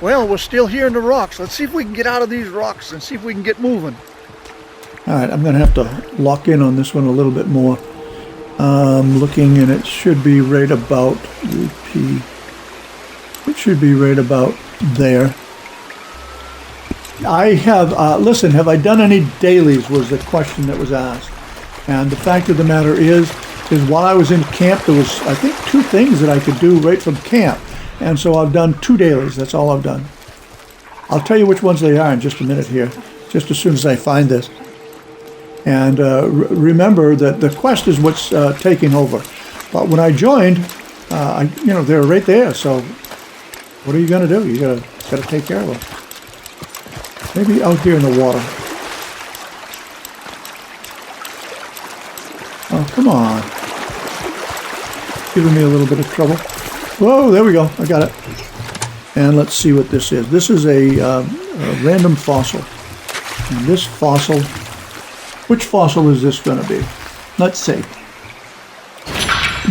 Well, we're still here in the rocks. Let's see if we can get out of these rocks and see if we can get moving. All right, I'm going to have to lock in on this one a little bit more. Looking, and it should be right about UP. It should be right about there. I have, listen, have I done any dailies was the question that was asked. And the fact of the matter is while I was in camp, there was, I think, 2 things that I could do right from camp. And so I've done 2 dailies. That's all I've done. I'll tell you which ones they are in just a minute here, just as soon as I find this. And remember that the quest is what's taking over. But when I joined, they were right there. So what are you going to do? You got to take care of them. Maybe out here in the water. Oh, come on. Giving me a little bit of trouble. Whoa, there we go. I got it. And let's see what this is. This is a random fossil. And this fossil, which fossil is this going to be? Let's see.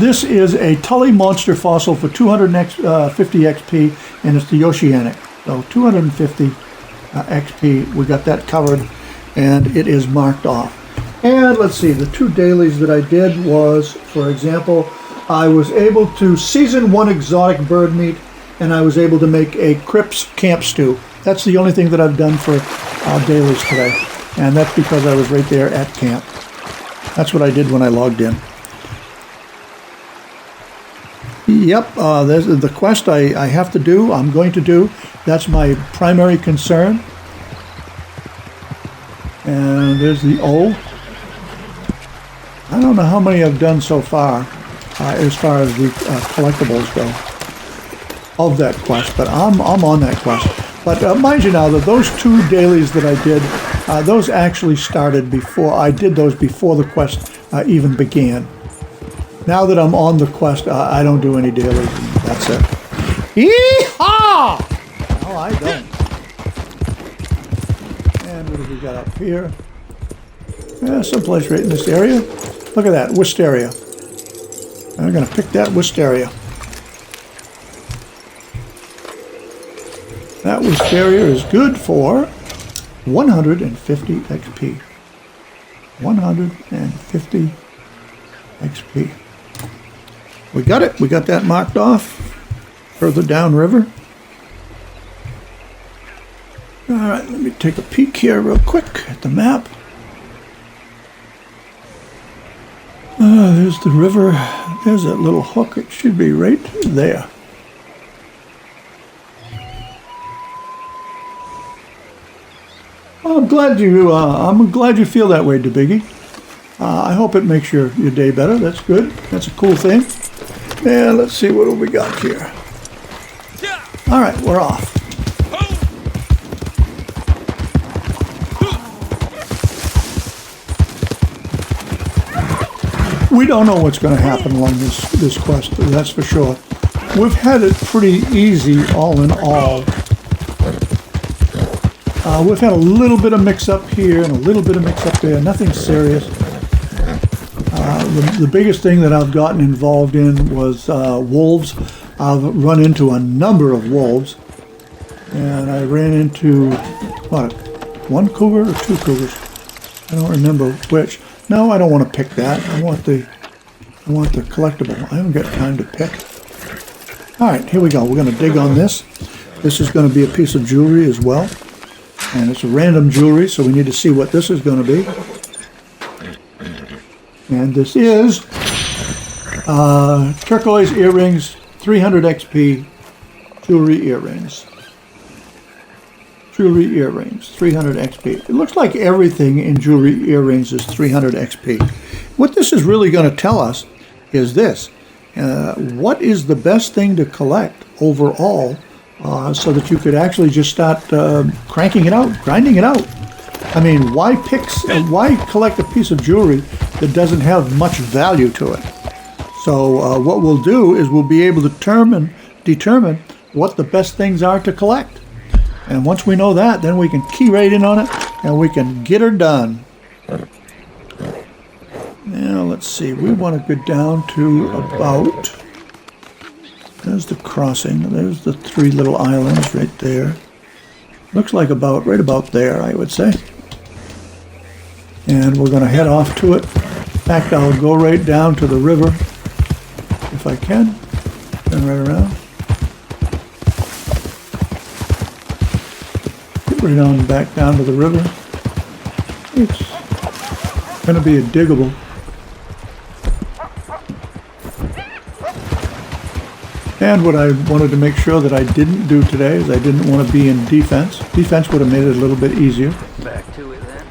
This is a Tully monster fossil for 250 XP, and it's the oceanic. So 250 XP, we got that covered, and it is marked off. And let's see, the 2 dailies that I did was, for example, I was able to season 1 exotic bird meat, and I was able to make a Crips camp stew. That's the only thing that I've done for dailies today, and that's because I was right there at camp. That's what I did when I logged in. Yep, there's the quest I have to do, I'm going to do. That's my primary concern. And there's the O. I don't know how many I've done so far as the collectibles go of that quest, but I'm on that quest. But mind you now that those 2 dailies that I did, those actually started before, I did those before the quest even began. Now that I'm on the quest, I don't do any dailies, and that's it. Yee-haw! No, I don't. And what have we got up here? Yeah, someplace right in this area. Look at that, wisteria. I'm going to pick that wisteria. That wisteria is good for 150 XP. 150 XP. We got it. We got that marked off. Further downriver. All right, let me take a peek here real quick at the map. There's the river. There's that little hook. It should be right there. Well, I'm glad you feel that way, DeBiggie. I hope it makes your day better. That's good. That's a cool thing. And let's see what we got here. All right, we're off. We don't know what's going to happen along this quest, that's for sure. We've had it pretty easy all in all. We've had a little bit of mix-up here and a little bit of mix-up there, nothing serious. The biggest thing that I've gotten involved in was wolves. I've run into a number of wolves, and I ran into, what, 1 cougar or 2 cougars? I don't remember which. No, I don't want to pick that. I want the collectible. I haven't got time to pick. All right, here we go. We're going to dig on this. This is going to be a piece of jewelry as well. And it's a random jewelry, so we need to see what this is going to be. And this is turquoise earrings, 300 XP jewelry earrings. Jewelry earrings, 300 XP. It looks like everything in jewelry earrings is 300 XP. What this is really going to tell us is this. What is the best thing to collect overall so that you could actually just start cranking it out, grinding it out? I mean, why collect a piece of jewelry that doesn't have much value to it? So what we'll do is we'll be able to determine what the best things are to collect. And once we know that, then we can key right in on it and we can get her done. Now let's see, we want to go down to about There's the crossing. There's the 3 little islands right there. Looks like right about there, I would say. And we're going to head off to it. In fact, I'll go right down to the river if I can. Turn right around. Get right on back down to the river. It's going to be a diggable. And what I wanted to make sure that I didn't do today is I didn't want to be in defense. Defense would have made it a little bit easier. Back to it then.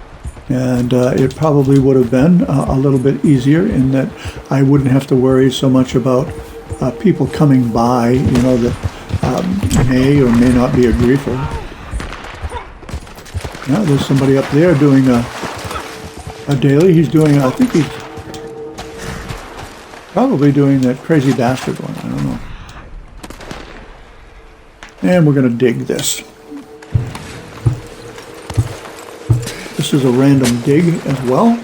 And it probably would have been a little bit easier in that I wouldn't have to worry so much about people coming by, you know, that may or may not be a griefer. Now there's somebody up there doing a daily. He's doing, I think he's probably doing that crazy bastard one. I don't know. And we're going to dig this. This is a random dig as well.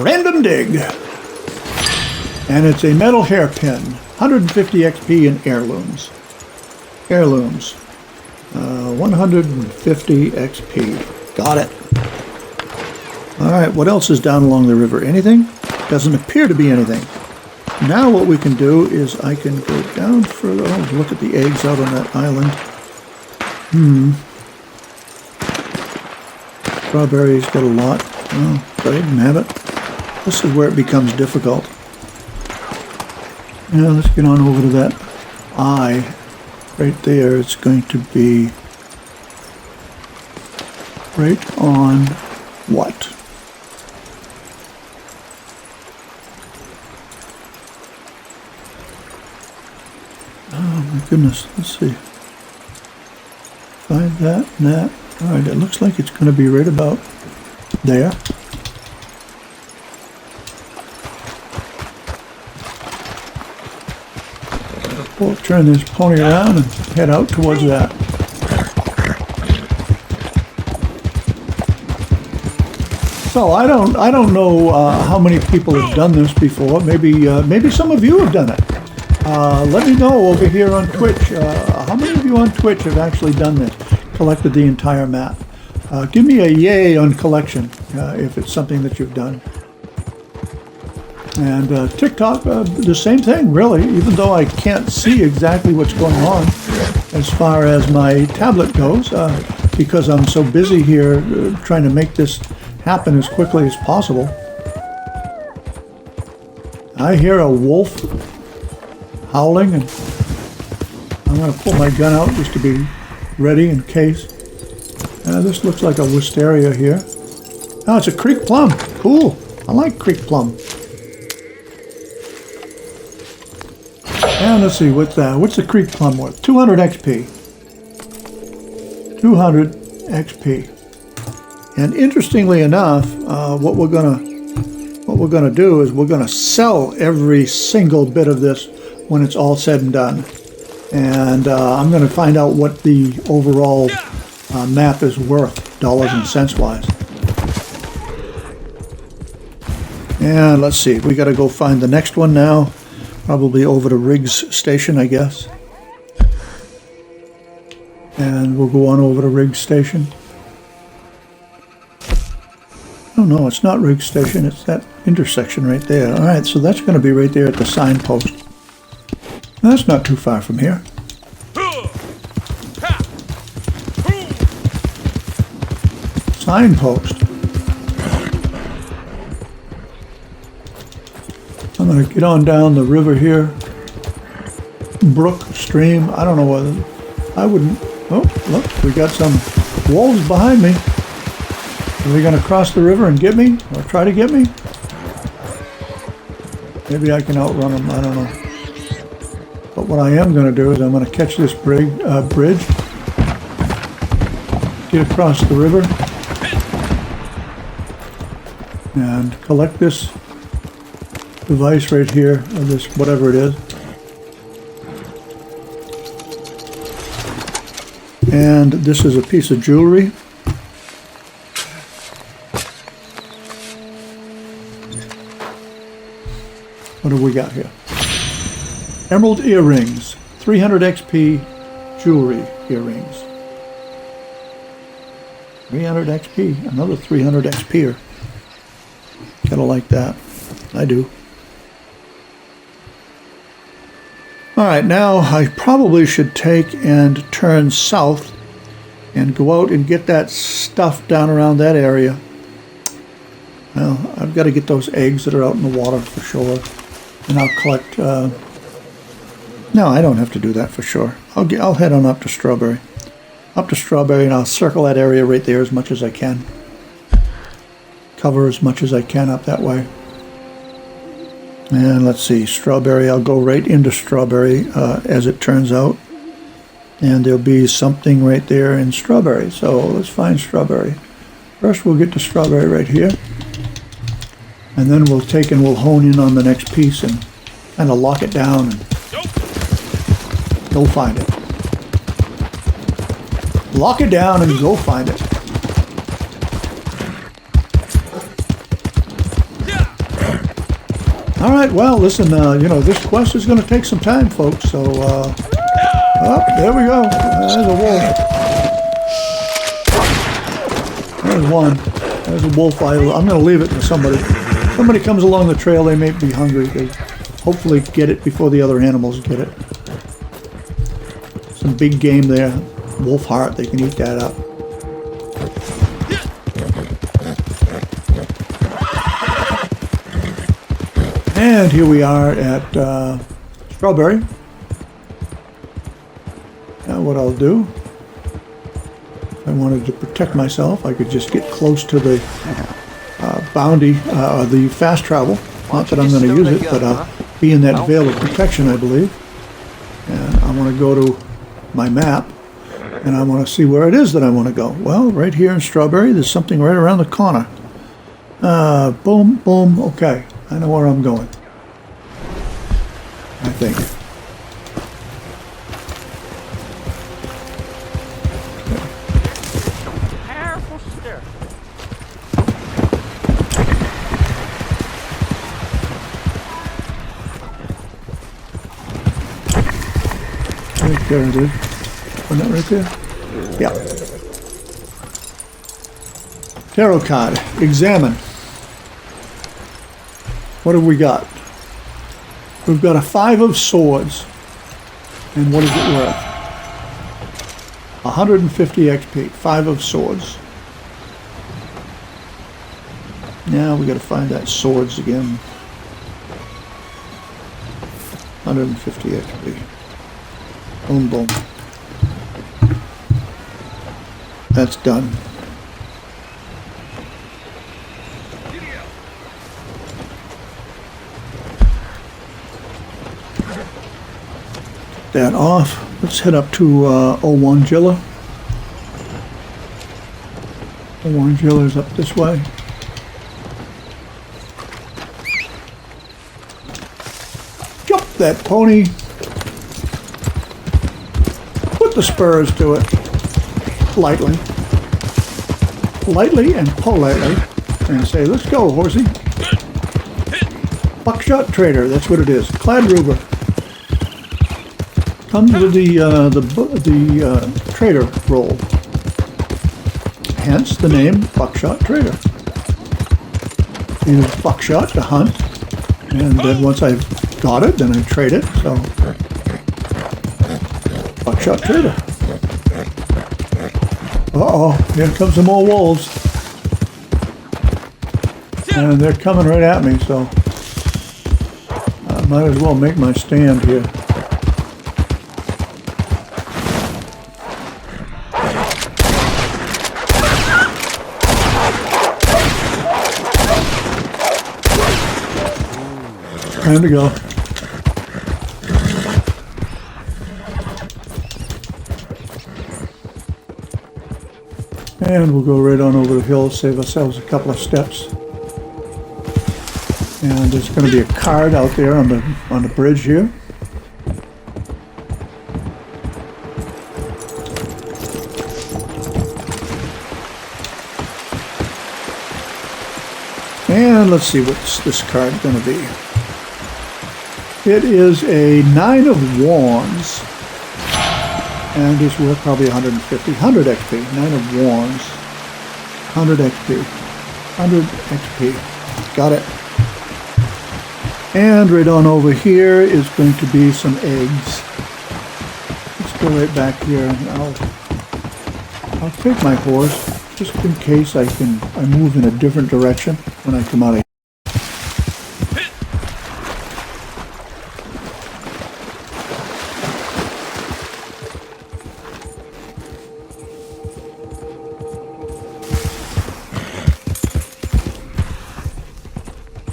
Random dig. And it's a metal hairpin. 150 XP in heirlooms. Heirlooms. 150 XP. Got it. Alright, what else is down along the river? Anything? Doesn't appear to be anything. Now what we can do is I can go down further. Oh, look at the eggs out on that island. Strawberries got a lot. Oh, but I didn't have it. This is where it becomes difficult. Now let's get on over to that eye. Right there, it's going to be right on what? Oh my goodness, let's see. Find that and that. Alright, it looks like it's going to be right about there. We'll turn this pony around and head out towards that. So I don't know how many people have done this before. Maybe some of you have done it. Let me know over here on Twitch. How many of you on Twitch have actually done this? Collected the entire map. Give me a yay on collection if it's something that you've done. And TikTok, the same thing, really, even though I can't see exactly what's going on as far as my tablet goes, because I'm so busy here trying to make this happen as quickly as possible. I hear a wolf howling, and I'm going to pull my gun out just to be ready in case. This looks like a wisteria here. Oh, it's a creek plum. Cool. I like creek plum. And let's see, what's that? What's the creek plum worth? 200 XP. 200 XP. And interestingly enough, what we're gonna do is we're gonna sell every single bit of this when it's all said and done. And I'm gonna find out what the overall map is worth, dollars and cents wise. And let's see, we gotta go find the next one now. Probably over to Riggs Station, I guess. And we'll go on over to Riggs Station. Oh no, it's not Riggs Station, it's that intersection right there. Alright, so that's going to be right there at the signpost. Now, that's not too far from here. Signpost. I'm going to get on down the river here. Brook, stream, I don't know whether... I wouldn't... Oh, look, we got some wolves behind me. Are they going to cross the river and get me? Or try to get me? Maybe I can outrun them, I don't know. But what I am going to do is I'm going to catch this bridge, get across the river, and collect this device right here, or this whatever it is. And this is a piece of jewelry. What we got here? Emerald earrings, 300 XP jewelry earrings. 300 XP, another 300 XP. Gotta like that. I do. Alright, now I probably should take and turn south and go out and get that stuff down around that area. Well, I've got to get those eggs that are out in the water for sure. And I'll collect... No, I don't have to do that for sure. I'll head on up to Strawberry. Up to Strawberry, and I'll circle that area right there as much as I can. Cover as much as I can up that way. And let's see, Strawberry, I'll go right into Strawberry as it turns out. And there'll be something right there in Strawberry. So let's find Strawberry. First we'll get to Strawberry right here. And then we'll take and we'll hone in on the next piece and kind of lock it down and go find it. Lock it down and go find it. All right, well, listen, you know, this quest is going to take some time, folks, so, oh, there we go. There's a wolf. There's one. There's a wolf. I'm going to leave it to somebody. Somebody comes along the trail, they may be hungry. They hopefully get it before the other animals get it. Some big game there. Wolf heart, they can eat that up. And here we are at Strawberry. Now what I'll do, if I wanted to protect myself, I could just get close to the bounty, the fast travel. Not that I'm going to use it, but I'll be in that veil of protection, I believe. And I want to go to my map, and I want to see where it is that I want to go. Well, right here in Strawberry, there's something right around the corner. Boom, boom, okay. I know where I'm going. I think. Careful stir. Right there it is. Isn't that right there? Yeah. Tarot card. Examine. What have we got? We've got a 5 of swords. And what is it worth? 150 XP. 5 of swords. Now we got to find that swords again. 150 XP. Boom, boom. That's done. That off. Let's head up to Owangilla. Owangilla's up this way. Jump that pony. Put the spurs to it. Lightly. Lightly and politely. And say, let's go, horsey. Buckshot trader, that's what it is. Cladruber. Comes with the trader role. Hence the name Buckshot Trader. Use buckshot to hunt, and then once I've got it, then I trade it. So, Buckshot Trader. Uh-oh, here comes some more wolves. And they're coming right at me, so I might as well make my stand here. Time to go. And we'll go right on over the hill, save ourselves a couple of steps. And there's going to be a card out there on the bridge here. And let's see what's this card going to be. It is a 9 of wands, and it's worth probably 150, 100 XP. 9 of wands, 100 XP, 100 XP. Got it. And right on over here is going to be some eggs. Let's go right back here. I'll take my horse just in case I move in a different direction when I come out of here.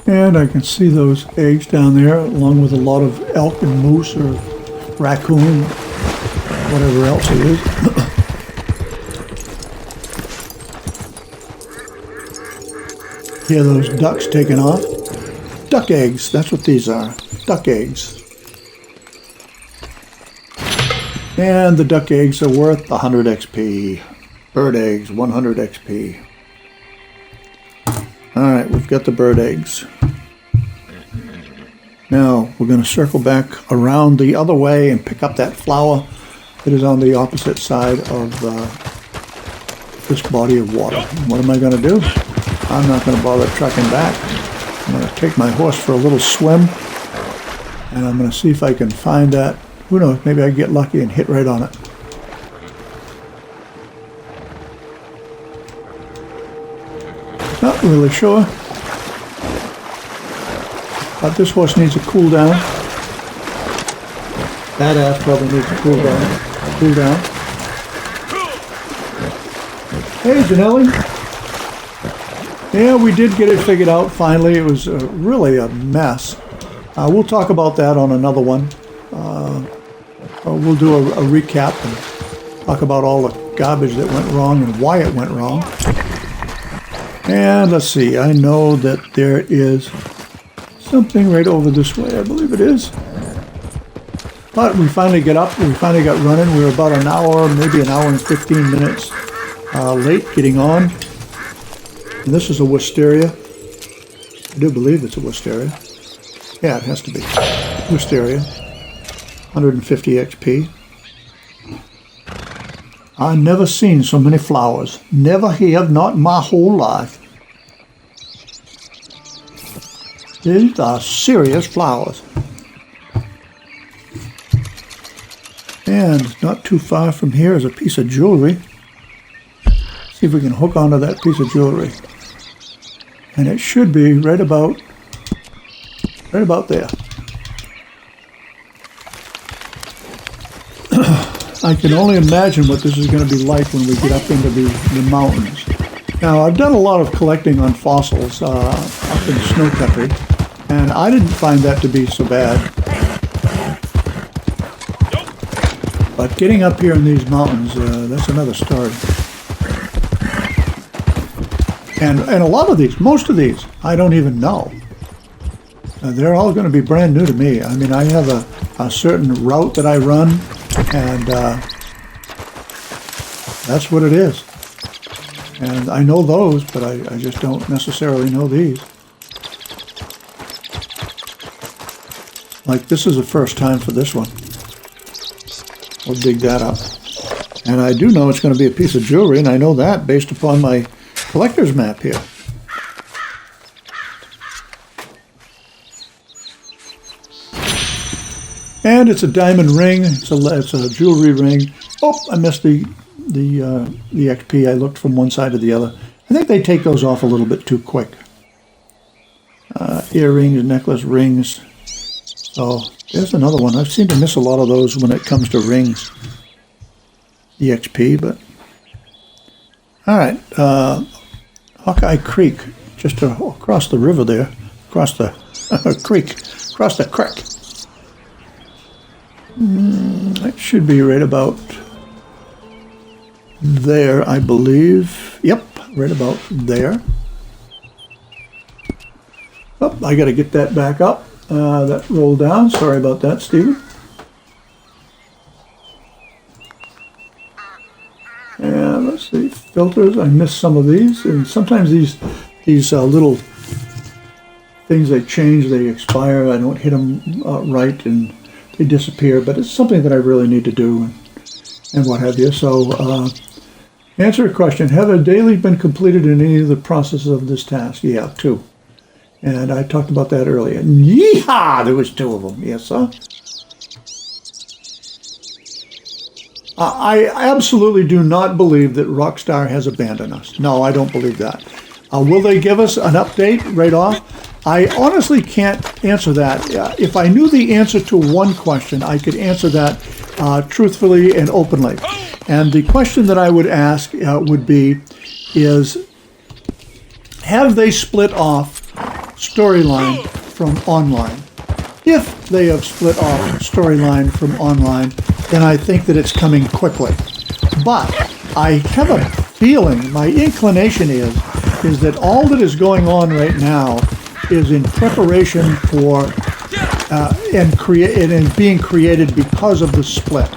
And I can see those eggs down there, along with a lot of elk and moose or raccoon, whatever else it is. Hear those ducks taking off? Duck eggs, that's what these are. Duck eggs. And the duck eggs are worth 100 XP. Bird eggs, 100 XP. Alright, we've got the bird eggs. Now, we're going to circle back around the other way and pick up that flower that is on the opposite side of this body of water. What am I going to do? I'm not going to bother trekking back. I'm going to take my horse for a little swim, and I'm going to see if I can find that. Who knows, maybe I get lucky and hit right on it. Not really sure. But this horse needs a cool down. That ass probably needs a cool down. Cool down. Hey, Janelli. Yeah, we did get it figured out finally. It was really a mess. We'll talk about that on another one. We'll do a recap and talk about all the garbage that went wrong and why it went wrong. And let's see, I know that there is something right over this way, I believe it is. But we finally get up, we finally got running. We were about an hour, maybe an hour and 15 minutes late getting on. And this is a wisteria. I do believe it's a wisteria. Yeah, it has to be. Wisteria. 150 XP. I never seen so many flowers. Never have, not my whole life. These are serious flowers. And not too far from here is a piece of jewelry. See if we can hook onto that piece of jewelry. And it should be right about there. I can only imagine what this is going to be like when we get up into the mountains. Now, I've done a lot of collecting on fossils up in snow country, and I didn't find that to be so bad. But getting up here in these mountains, that's another story. And a lot of these, most of these, I don't even know. They're all going to be brand new to me. I mean, I have a certain route that I run, and that's what it is. And I know those, but I just don't necessarily know these. Like, this is the first time for this one. We'll dig that up. And I do know it's going to be a piece of jewelry, and I know that based upon my collector's map here. And it's a diamond ring. It's a jewelry ring. Oh, I missed the XP. I looked from one side to the other. I think they take those off a little bit too quick. Earrings, necklace, rings. So there's another one. I seem to miss a lot of those when it comes to rings. The XP, but all right. Hawkeye Creek, just across the river there, across the creek, across the creek. That should be right about there, I believe. Yep, right about there. Oh, I got to get that back up. That rolled down. Sorry about that, Stephen. And let's see, filters. I missed some of these, and sometimes these little things, they change, they expire, I don't hit them right, and they disappear, but it's something that I really need to do, and what have you. So, answer a question. Have a daily been completed in any of the processes of this task? Yeah, 2. And I talked about that earlier. Yeehaw! There was 2 of them. Yes, sir. I absolutely do not believe that Rockstar has abandoned us. No, I don't believe that. Will they give us an update right off? I honestly can't answer that. If I knew the answer to one question, I could answer that truthfully and openly. And the question that I would ask would be, have they split off storyline from online? If they have split off storyline from online, then I think that it's coming quickly. But I have a feeling, my inclination is that all that is going on right now is in preparation for and being created because of the split.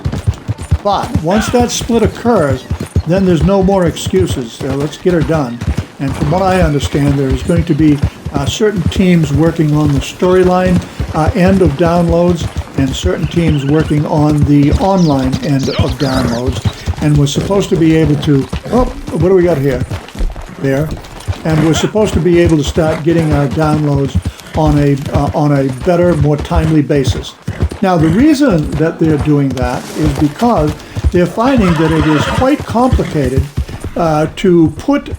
But once that split occurs, then there's no more excuses. So let's get her done. And from what I understand, there is going to be certain teams working on the storyline end of downloads, and certain teams working on the online end of downloads. And we're supposed to be able to, what do we got here? There. And we're supposed to be able to start getting our downloads on a better, more timely basis. Now, the reason that they're doing that is because they're finding that it is quite complicated to put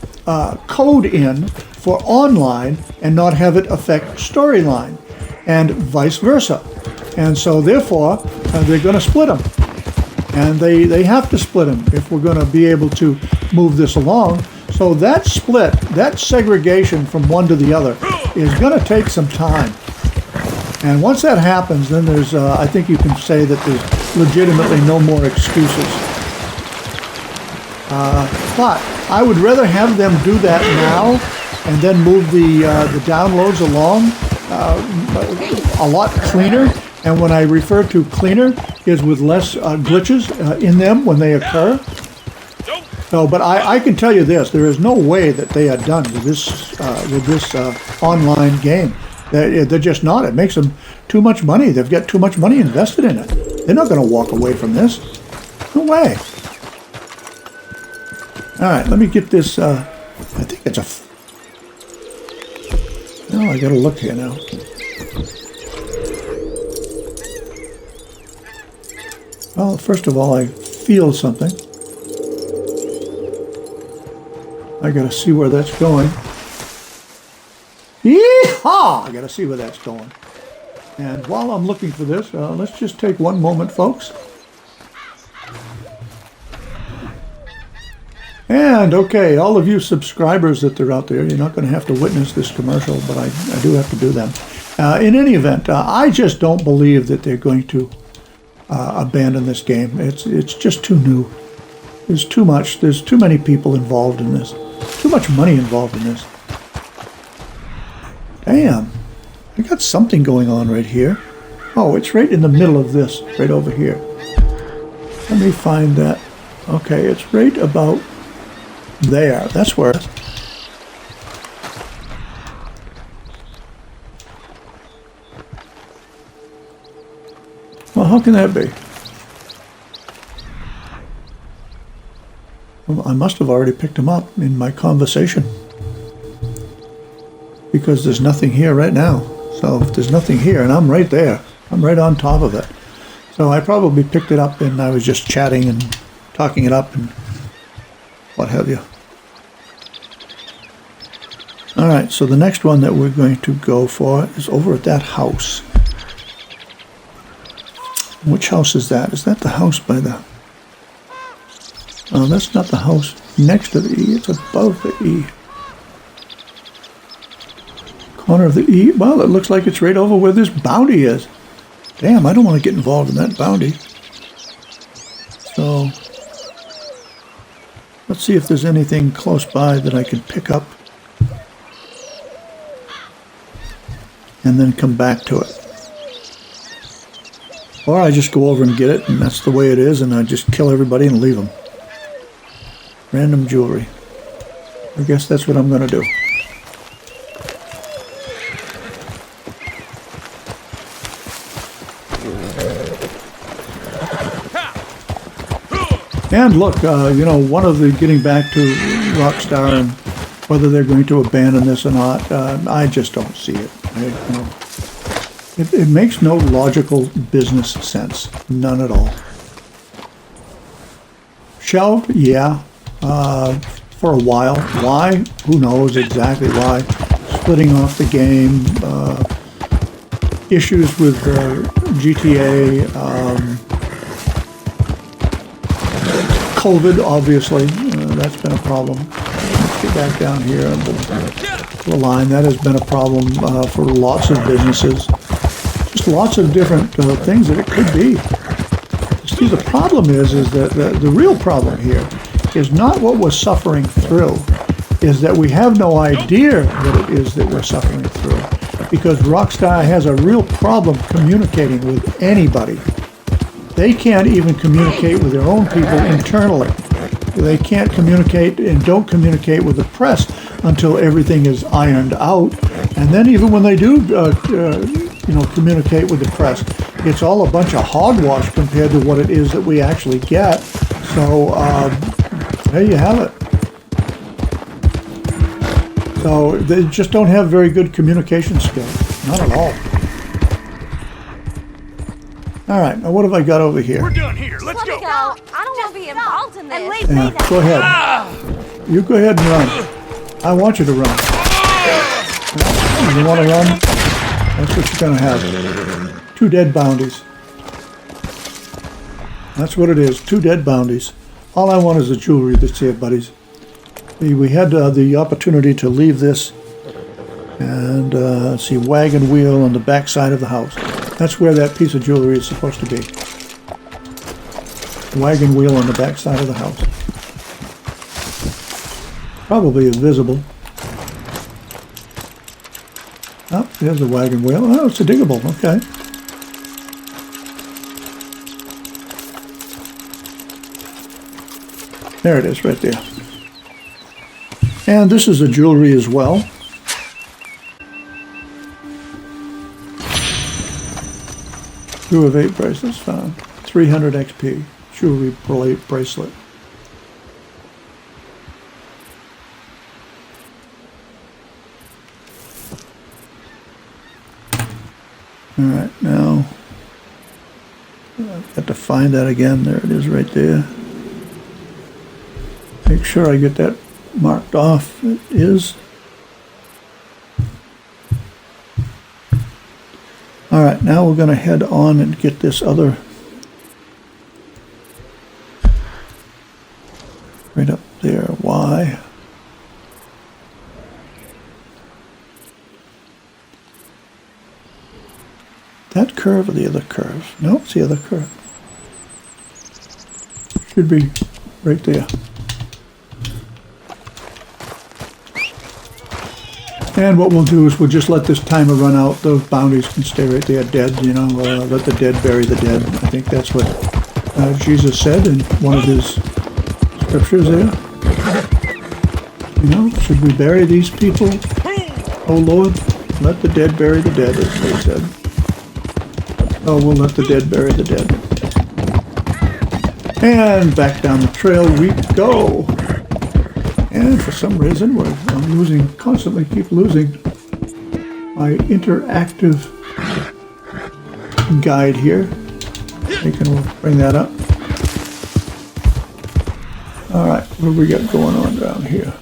code in for online and not have it affect storyline, and vice versa. And so, therefore, they're going to split them. And they have to split them if we're going to be able to move this along. So that split, that segregation from one to the other is going to take some time. And once that happens, then there's, I think you can say that there's legitimately no more excuses. But I would rather have them do that now and then move the downloads along a lot cleaner. And when I refer to cleaner, is with less glitches in them when they occur. So, but I can tell you this: there is no way that they are done with this online game. They're just not. It makes them too much money. They've got too much money invested in it. They're not going to walk away from this. No way. All right, let me get this. I think it's a. No, I got to look here now. Well, first of all, I feel something. I got to see where that's going. Yeehaw! I got to see where that's going. And while I'm looking for this, let's just take one moment, folks. And okay, all of you subscribers that are out there, you're not going to have to witness this commercial, but I do have to do them. In any event, I just don't believe that they're going to abandon this game. It's just too new. There's too much. There's too many people involved in this. Too much money involved in this. Damn. I got something going on right here. Oh, it's right in the middle of this, right over here. Let me find that. Okay, it's right about there. That's where it's... Well, how can that be? Well, I must have already picked them up in my conversation. Because there's nothing here right now. So if there's nothing here, and I'm right there, I'm right on top of it. So I probably picked it up and I was just chatting and talking it up and what have you. All right, so the next one that we're going to go for is over at that house. Which house is that? Is that the house by the... Oh, that's not the house next to the E. It's above the E. Corner of the E. Well, it looks like it's right over where this bounty is. Damn, I don't want to get involved in that bounty. So, let's see if there's anything close by that I can pick up. And then come back to it. Or I just go over and get it, and that's the way it is, and I just kill everybody and leave them. Random jewelry. I guess that's what I'm going to do. And look, one of the getting back to Rockstar and whether they're going to abandon this or not, I just don't see it. It makes no logical business sense, none at all. Shelved, yeah, for a while. Why? Who knows exactly why? Splitting off the game, issues with GTA. COVID, obviously, that's been a problem. Let's get back down here the line. That has been a problem for lots of businesses. Just lots of different things that it could be. See, the problem is that the real problem here is not what we're suffering through, is that we have no idea what it is that we're suffering through, because Rockstar has a real problem communicating with anybody. They can't even communicate with their own people internally. They can't communicate and don't communicate with the press until everything is ironed out. And then even when they do, communicate with the press, it's all a bunch of hogwash compared to what it is that we actually get. So there you have it. So they just don't have very good communication skills. Not at all. All right, now what have I got over here? We're done here. Let's go. I don't want to be involved in this. Yeah, go ahead. You go ahead and run. I want you to run. You want to run? That's what you're going to have. 2 dead bounties. That's what it is. 2 dead bounties. All I want is the jewelry that's here, buddies. We had the opportunity to leave this and see wagon wheel on the back side of the house. That's where that piece of jewelry is supposed to be. Wagon wheel on the back side of the house. Probably invisible. Oh, there's the wagon wheel. Oh, it's a diggable. Okay. There it is, right there. And this is the jewelry as well. Two of 8 bracelets found. 300 XP. Jewelry bracelet. Alright, now I've got to find that again. There it is right there. Make sure I get that marked off. It is. Alright, now we're going to head on and get this other right up there. Y. That curve or the other curve? No, it's the other curve. Should be right there. And what we'll do is we'll just let this timer run out. Those bounties can stay right there dead, let the dead bury the dead. I think that's what Jesus said in one of his scriptures there. Should we bury these people? Oh Lord, let the dead bury the dead, as they said. Oh, we'll let the dead bury the dead. And back down the trail we go. And for some reason, I'm constantly keep losing my interactive guide here. We can bring that up. All right, what do we got going on down here?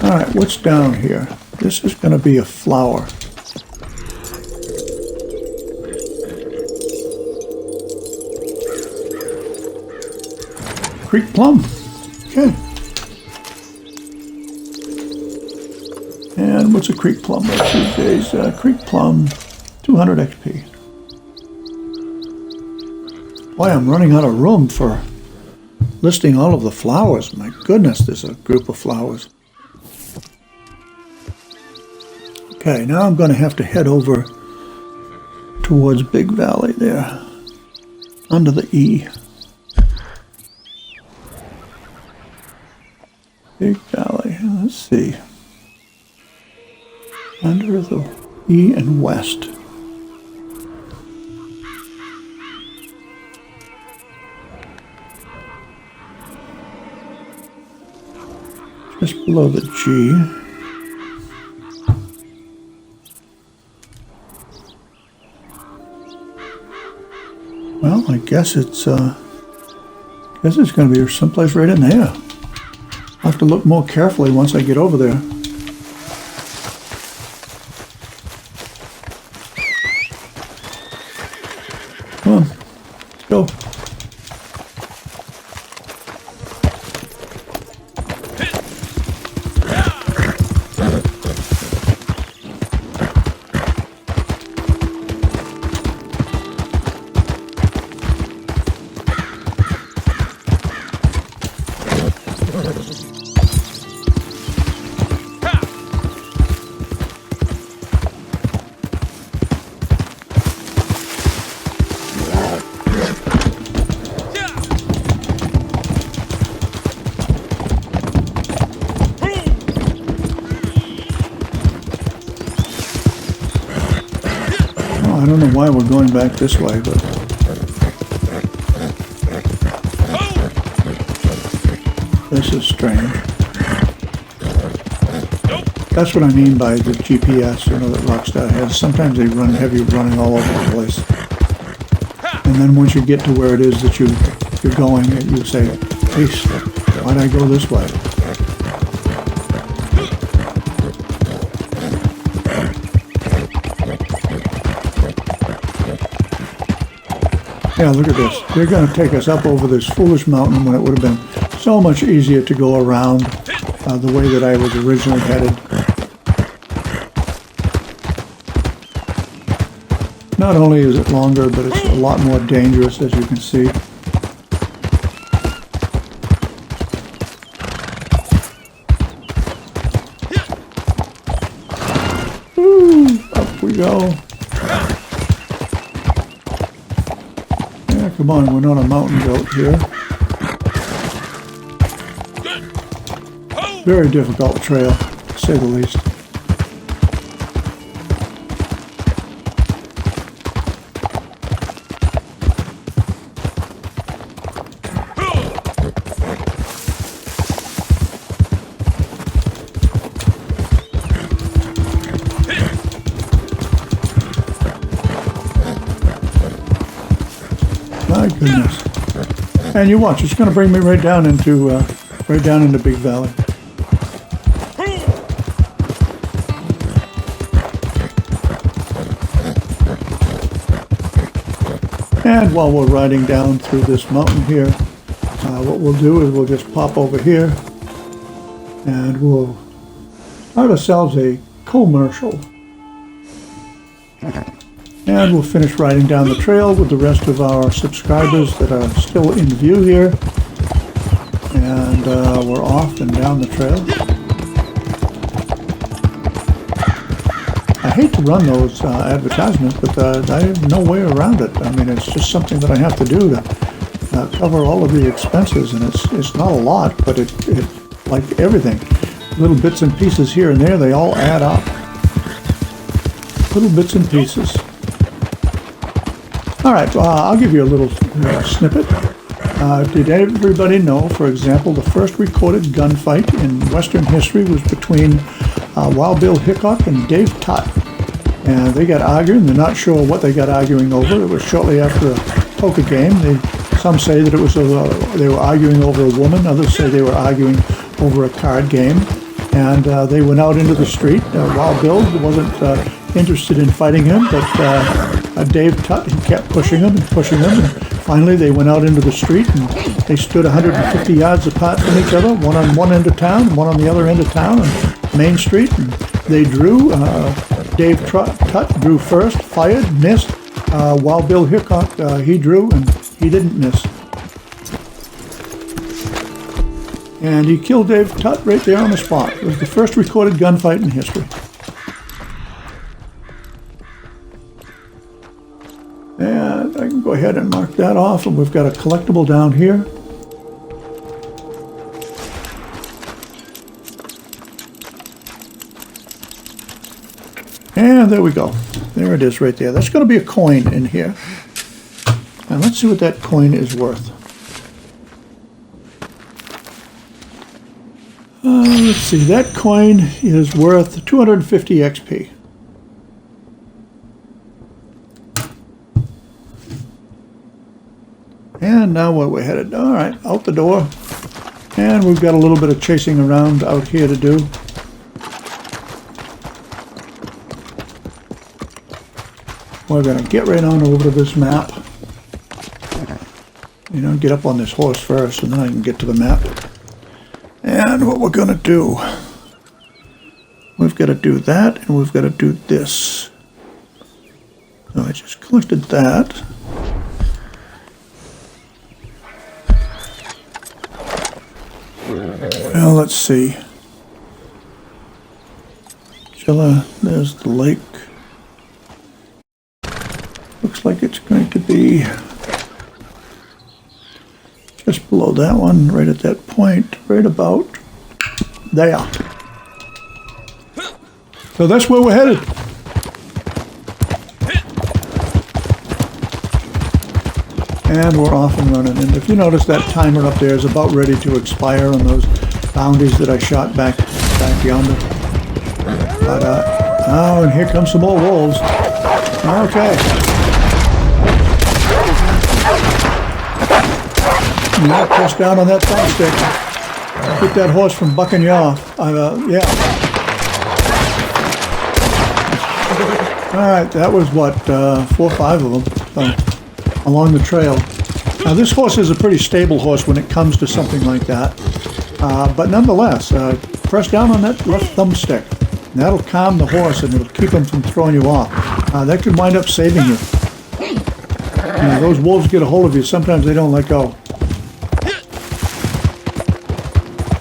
All right, what's down here? This is going to be a flower. Creek plum. Okay. And what's a creek plum? These days, creek plum, 200 XP. Boy, I'm running out of room for listing all of the flowers. My goodness, there's a group of flowers. Okay, now I'm going to have to head over towards Big Valley there, under the E. Big Valley, let's see. Under the E and west. Just below the G. Well, I guess it's going to be someplace right in there. I'll have to look more carefully once I get over there. Come on, let's go. I don't know why we're going back this way, but this is strange. That's what I mean by the GPS, that Rockstar has. Sometimes they run heavy running all over the place. And then once you get to where it is that you're going, you say, hey, why'd I go this way? Yeah, look at this. They're going to take us up over this foolish mountain when it would have been so much easier to go around the way that I was originally headed. Not only is it longer, but it's a lot more dangerous, as you can see. Woo, up we go. Come on, we're not a mountain goat here. Very difficult trail, to say the least. My goodness. And you watch, it's going to bring me right down into Big Valley. And while we're riding down through this mountain here, what we'll do is we'll just pop over here and we'll start ourselves a commercial. And we'll finish riding down the trail with the rest of our subscribers that are still in view here. And we're off and down the trail. I hate to run those advertisements, but I have no way around it. I mean, it's just something that I have to do to cover all of the expenses, and it's not a lot, but it like everything, little bits and pieces here and there, they all add up. Little bits and pieces. All right, I'll give you a little snippet. Did everybody know, for example, the first recorded gunfight in Western history was between Wild Bill Hickok and Dave Tutt? And they got arguing. They're not sure what they got arguing over. It was shortly after a poker game. Some say that it was they were arguing over a woman. Others say they were arguing over a card game. And they went out into the street. Wild Bill wasn't interested in fighting him, but Dave Tutt, he kept pushing him and pushing him. And finally, they went out into the street and they stood 150 yards apart from each other, one on one end of town, one on the other end of town, on Main Street. And they drew. Dave Tutt drew first, fired, missed. Wild Bill Hickok, he drew and he didn't miss. And he killed Dave Tutt right there on the spot. It was the first recorded gunfight in history. And I can go ahead and mark that off, and we've got a collectible down here. And there we go. There it is right there. That's going to be a coin in here. And let's see what that coin is worth. Let's see. That coin is worth 250 XP. And now where we're headed. All right, out the door. And we've got a little bit of chasing around out here to do. We're going to get right on over to this map. You know, get up on this horse first, and then I can get to the map. And what we're going to do, we've got to do that, and we've got to do this. So I just collected that. Well, let's see. There's the lake. Looks like it's going to be just below that one, right at that point, right about there. So that's where we're headed. And we're off and running. And if you notice, that timer up there is about ready to expire on those bounties that I shot back yonder. But, oh, and here comes some more wolves. Okay. Now press down on that thumbstick. Keep that horse from bucking you off. Yeah. All right, that was what, 4 or 5 of them along the trail. Now this horse is a pretty stable horse when it comes to something like that. But nonetheless, press down on that left thumbstick. And that'll calm the horse and it'll keep him from throwing you off. That could wind up saving you. You know, those wolves get a hold of you. Sometimes they don't let go.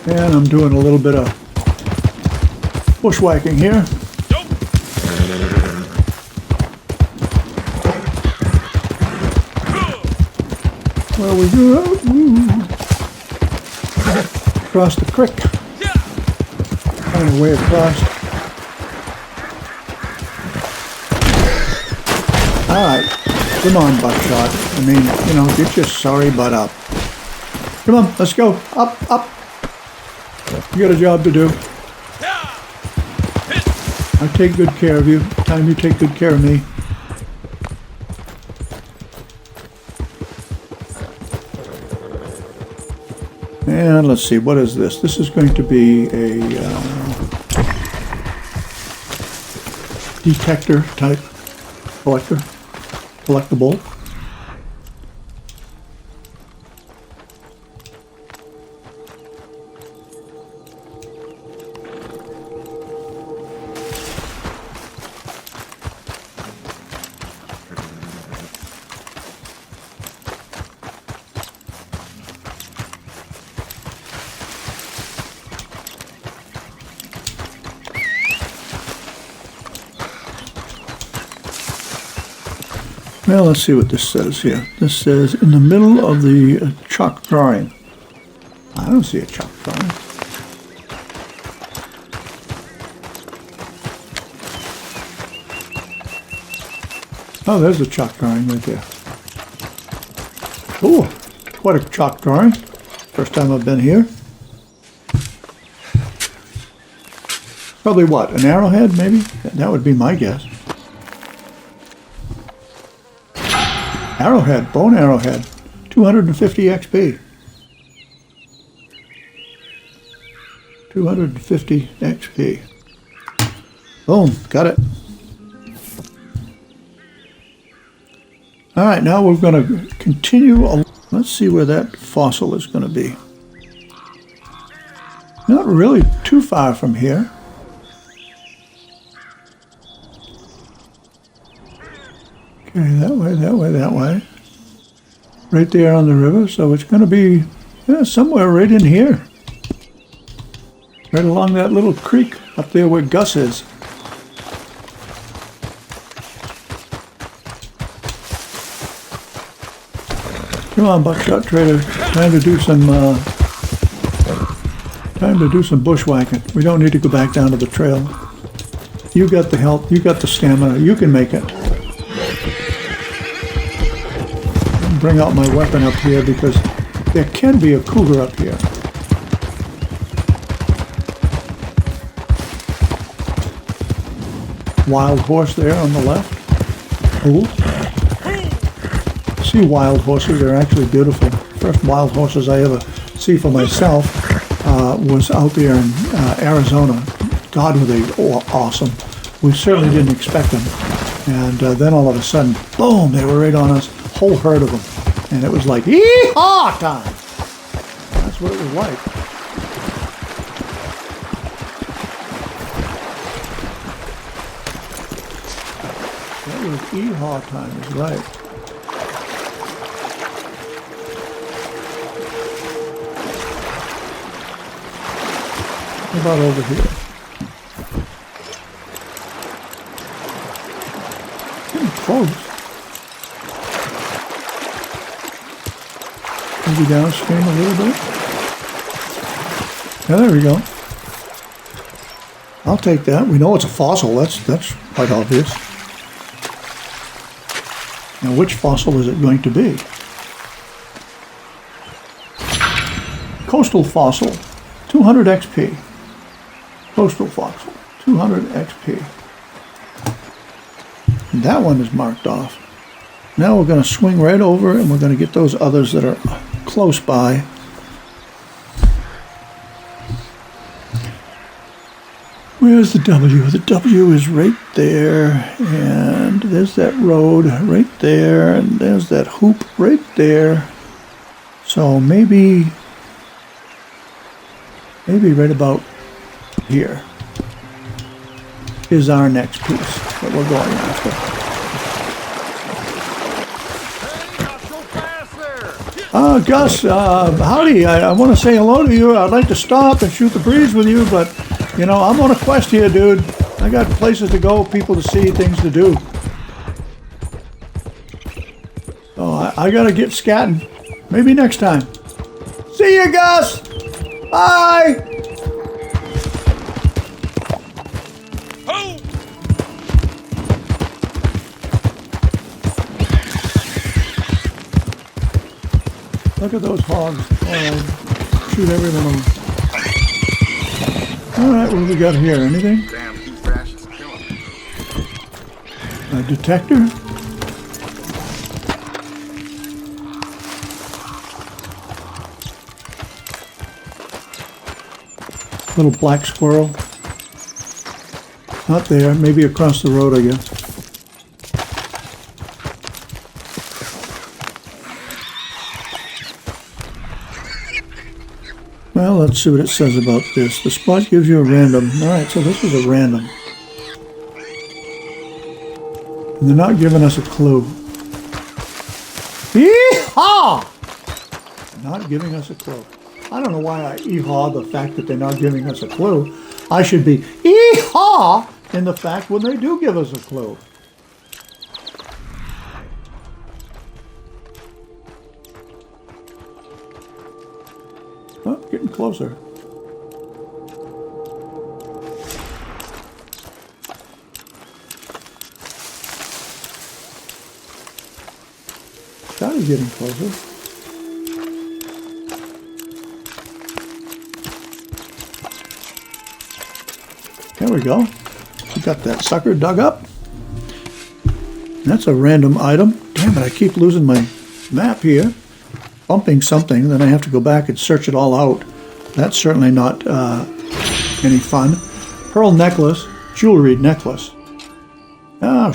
And I'm doing a little bit of bushwhacking here. Where we go? Across the creek. Find a way across. Alright. Come on, Buckshot. I mean, you know, get your sorry butt up. Come on, let's go. Up, up. You got a job to do. I take good care of you. Time you take good care of me. And let's see, what is this? This is going to be a detector type collectible. Well, let's see what this says here. This says, in the middle of the chalk drawing. I don't see a chalk drawing. Oh, there's a chalk drawing right there. Cool. Quite a chalk drawing. First time I've been here. Probably what, an arrowhead maybe? That would be my guess. Arrowhead, bone arrowhead, 250 XP. 250 XP. Boom, got it. All right, now we're going to continue. Let's see where that fossil is going to be. Not really too far from here. Okay, that way, that way, that way. Right there on the river, so it's going to be somewhere right in here. Right along that little creek up there where Gus is. Come on, Buckshot Trader. Time to do some bushwhacking. We don't need to go back down to the trail. You got the health, you got the stamina, you can make it. Bring out my weapon up here because there can be a cougar up here. Wild horse there on the left. Ooh. See wild horses, they're actually beautiful. First wild horses I ever see for myself was out there in Arizona. God, were they awesome. We certainly didn't expect them. And then all of a sudden, boom, they were right on us, whole herd of them. And it was like, yee-haw time. That's what it was like. That was yee-haw time, is right. What about over here? Getting close. Maybe downstream a little bit. Yeah, there we go. I'll take that. We know it's a fossil. That's quite obvious. Now, which fossil is it going to be? Coastal fossil, 200 XP. Coastal fossil, 200 XP. And that one is marked off. Now we're going to swing right over and we're going to get those others that are close by. Where's the W? The W is right there, and there's that road right there, and there's that hoop right there. So maybe right about here is our next piece that we're going after. Gus, howdy. I want to say hello to you. I'd like to stop and shoot the breeze with you, but, you know, I'm on a quest here, dude. I got places to go, people to see, things to do. So I got to get scatting. Maybe next time. See you, Gus. Bye. Look at those hogs. Alright. Shoot every one of them. Alright, what do we got here? Anything? Damn, heat rash is killing me. A detector? Little black squirrel. Not there. Maybe across the road, I guess. Well, let's see what it says about this. The spot gives you a random. Alright, so this is a random. And they're not giving us a clue. Yee-haw! Not giving us a clue. I don't know why I ee-haw the fact that they're not giving us a clue. I should be ee-haw in the fact when they do give us a clue. Oh, getting closer. That is getting closer. There we go. We got that sucker dug up. That's a random item. Damn it, I keep losing my map here. Bumping something, then I have to go back and search it all out. That's certainly not any fun. Pearl necklace, jewelry necklace. Oh,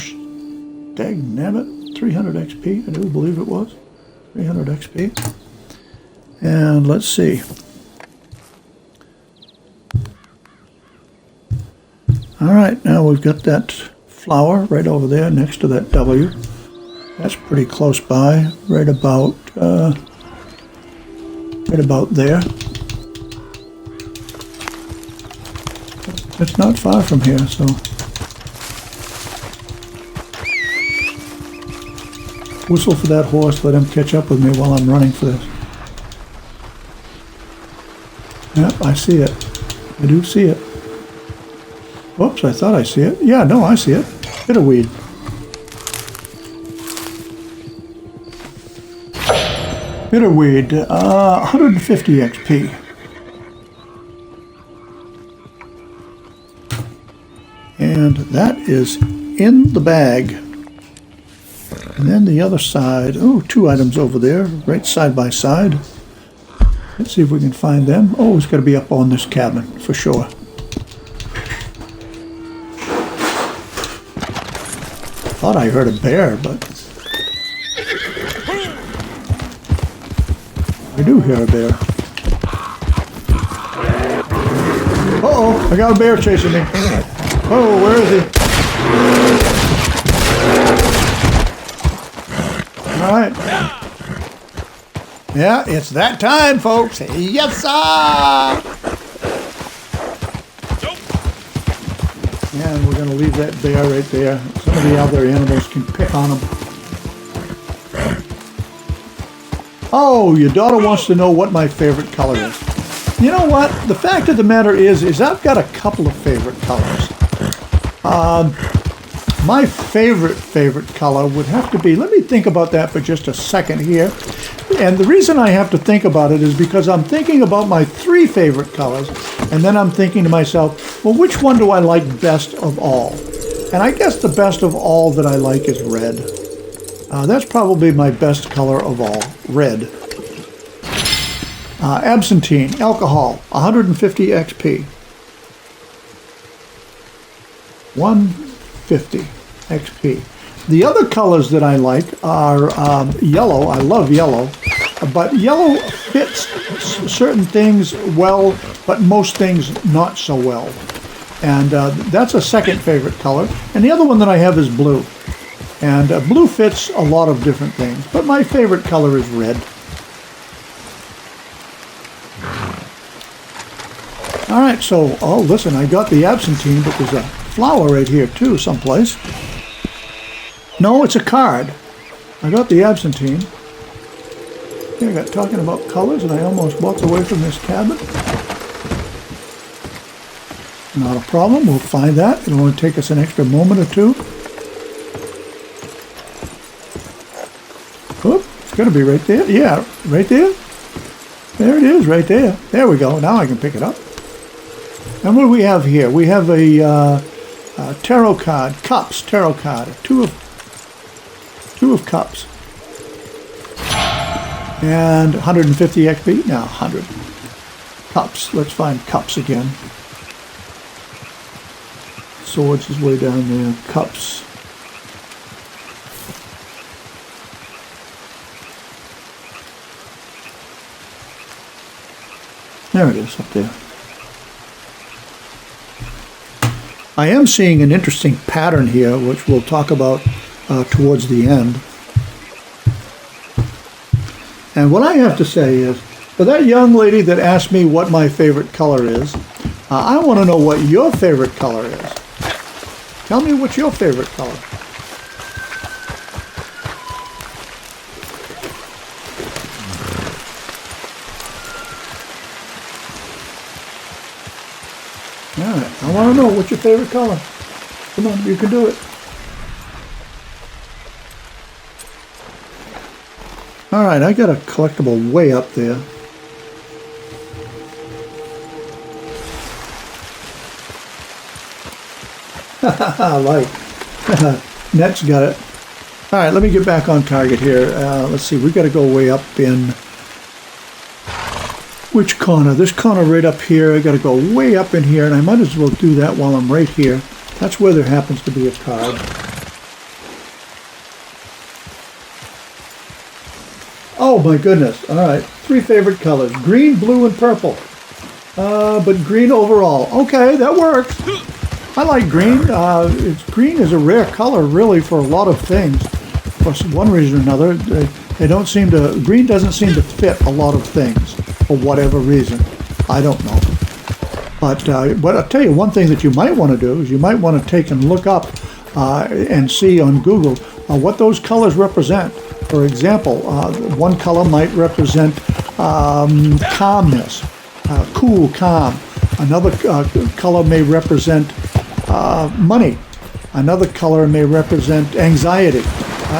dang nabbit, 300 XP, I do believe it was. 300 XP. And let's see. Alright, now we've got that flower right over there next to that W. That's pretty close by, right about there. It's not far from here, so. Whistle for that horse, let him catch up with me while I'm running for this. Yep, I see it. I do see it. Oops, I thought I see it. Yeah, no, I see it. Bitterweed. Bitterweed, 150 XP. And that is in the bag. And then the other side, oh, 2 items over there, right side by side. Let's see if we can find them. Oh, it's got to be up on this cabin, for sure. Thought I heard a bear, but I do hear a bear. Uh-oh, I got a bear chasing me. Oh, where is he? All right. Yeah, it's that time, folks. Yes, sir! And we're going to leave that bear right there. Some of the other animals can pick on him. Oh, your daughter wants to know what my favorite color is. You know what? The fact of the matter is I've got a couple of favorite colors. My favorite color would have to be, let me think about that for just a second here. And the reason I have to think about it is because I'm thinking about my 3 favorite colors, and then I'm thinking to myself, well, which one do I like best of all? And I guess the best of all that I like is red. That's probably my best color of all, red. Absinthe, alcohol, 150 XP. 150 XP. The other colors that I like are yellow. I love yellow. But yellow fits certain things well, but most things not so well. And that's a second favorite color. And the other one that I have is blue. And blue fits a lot of different things. But my favorite color is red. All right, so, oh, listen, I got the absinthe, but there's a flower right here, too, someplace. No, it's a card. I got the absinthe. Here I got talking about colors, and I almost walked away from this cabin. Not a problem. We'll find that. It'll only take us an extra moment or two. Oop, it's going to be right there. Yeah, right there. There it is, right there. There we go. Now I can pick it up. And what do we have here? We have a tarot card, cups, tarot card, two of cups. And 150 XP, now 100. Cups, let's find cups again. Swords is way down there, cups. There it is, up there. I am seeing an interesting pattern here, which we'll talk about towards the end. And what I have to say is, for that young lady that asked me what my favorite color is, I want to know what your favorite color is. Tell me what's your favorite color. All right, I want to know what's your favorite color. Come on, you can do it. All right, I got a collectible way up there. I like. Net's got it. All right, let me get back on target here. Let's see, we got to go way up in which corner? This corner right up here. I got to go way up in here, and I might as well do that while I'm right here. That's where there happens to be a card. Oh my goodness. All right. 3 favorite colors. Green, blue, and purple. But green overall. Okay, that works. I like green. Green is a rare color, really, for a lot of things. For one reason or another, green doesn't seem to fit a lot of things, for whatever reason. I don't know. But I'll tell you one thing that you might want to do is you might want to take and look up and see on Google what those colors represent. For example, one color might represent calmness, cool, calm. Another color may represent money. Another color may represent anxiety.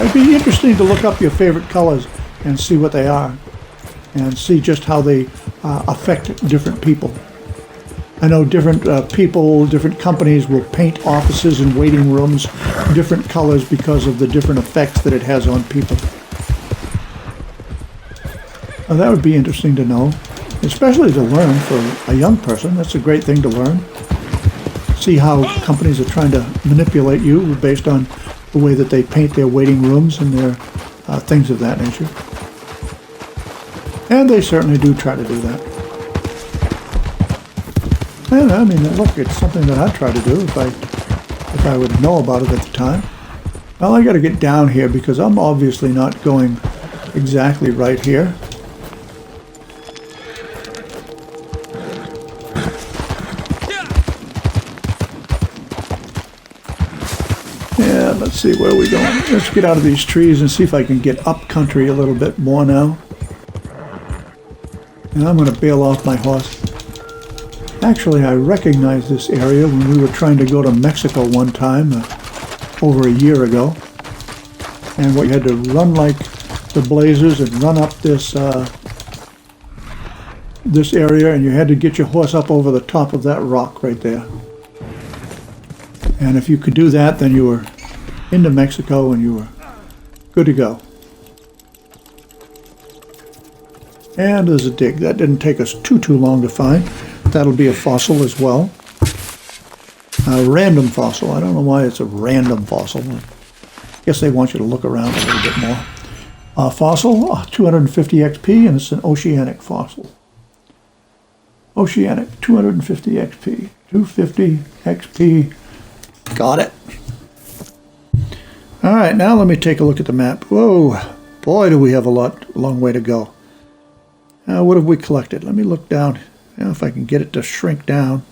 It'd be interesting to look up your favorite colors and see what they are, and see just how they affect different people. I know different people, different companies will paint offices and waiting rooms different colors because of the different effects that it has on people. Now, that would be interesting to know, especially to learn for a young person. That's a great thing to learn. See how companies are trying to manipulate you based on the way that they paint their waiting rooms and their things of that nature. And they certainly do try to do that. And I mean, look, it's something that I'd try to do if I would know about it at the time. Well, I got to get down here because I'm obviously not going exactly right here. Yeah, let's see, where are we going? Let's get out of these trees and see if I can get up country a little bit more now. And I'm going to bail off my horse. Actually, I recognize this area when we were trying to go to Mexico one time, over a year ago. And we had to run like the blazers and run up this this area, and you had to get your horse up over the top of that rock right there. And if you could do that, then you were into Mexico and you were good to go. And there's a dig. That didn't take us too long to find. That'll be a fossil as well. A random fossil. I don't know why it's a random fossil. I guess they want you to look around a little bit more. Fossil, 250 XP, and it's an oceanic fossil. Oceanic, 250 XP. 250 XP. Got it. All right, now let me take a look at the map. Whoa, boy, do we have a long way to go. What have we collected? Let me look down. If I can get it to shrink down.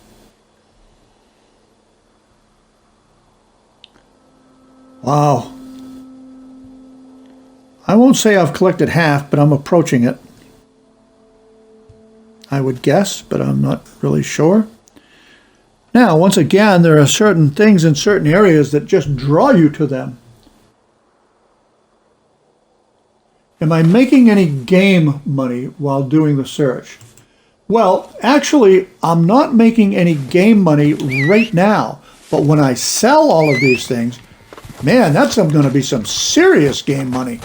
Wow. I won't say I've collected half, but I'm approaching it. I would guess, but I'm not really sure. Now, once again, there are certain things in certain areas that just draw you to them. Am I making any game money while doing the search? Well, actually, I'm not making any game money right now, but when I sell all of these things, man, that's going to be some serious game money.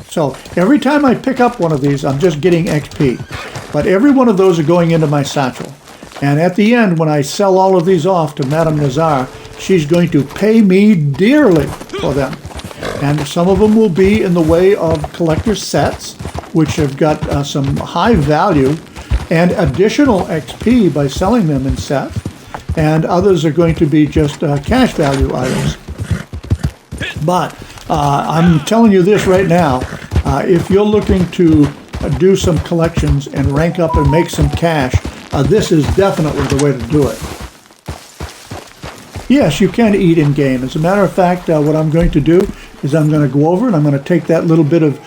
So every time I pick up one of these, I'm just getting XP, but every one of those are going into my satchel. And at the end, when I sell all of these off to Madame Nazar, she's going to pay me dearly for them. And some of them will be in the way of collector sets, which have got some high value and additional XP by selling them in sets, and others are going to be just cash value items. But I'm telling you this right now, if you're looking to do some collections and rank up and make some cash, this is definitely the way to do it. Yes, you can eat in game. As a matter of fact, what I'm going to do is I'm going to go over and I'm going to take that little bit of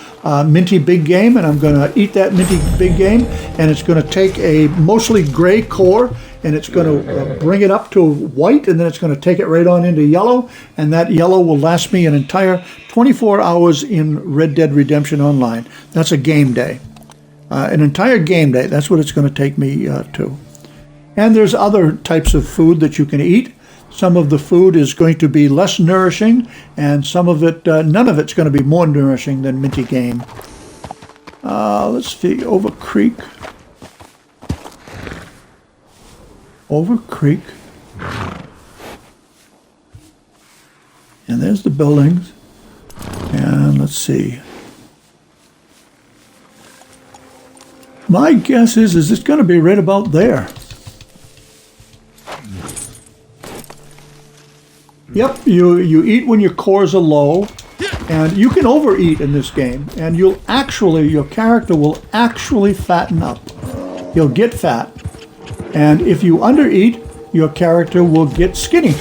minty big game and I'm going to eat that minty big game, and it's going to take a mostly gray core and it's going to bring it up to white, and then it's going to take it right on into yellow, and that yellow will last me an entire 24 hours in Red Dead Redemption Online. That's a game day. An entire game day. That's what it's going to take me to. And there's other types of food that you can eat. Some of the food is going to be less nourishing, and some of it, none of it's going to be more nourishing than minty game. Let's see, Over Creek. Over Creek. And there's the buildings. And let's see. My guess is it's going to be right about there. Yep, you eat when your cores are low, and you can overeat in this game, and your character will actually fatten up. You'll get fat. And if you undereat, your character will get skinny.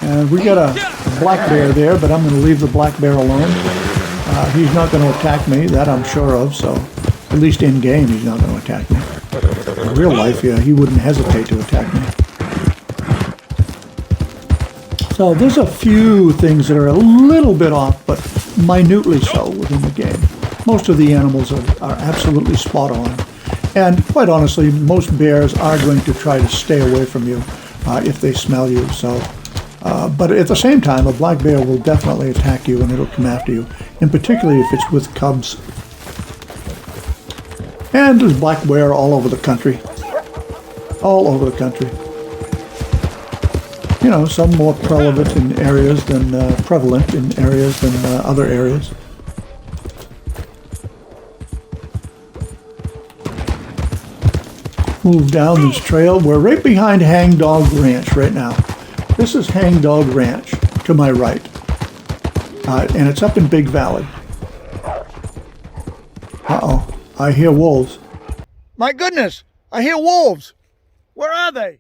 And we got a black bear there, but I'm going to leave the black bear alone. He's not going to attack me, that I'm sure of, so at least in game he's not going to attack me. In real life, yeah, he wouldn't hesitate to attack me. So there's a few things that are a little bit off, but minutely so within the game. Most of the animals are absolutely spot on. And quite honestly, most bears are going to try to stay away from you if they smell you. So, but at the same time, a black bear will definitely attack you and it'll come after you, and particularly if it's with cubs. And there's black bear all over the country. All over the country. You know, some more prevalent in areas than other areas. Move down this trail. We're right behind Hangdog Ranch right now. This is Hangdog Ranch to my right, and it's up in Big Valley. Uh-oh, I hear wolves. My goodness, I hear wolves. Where are they?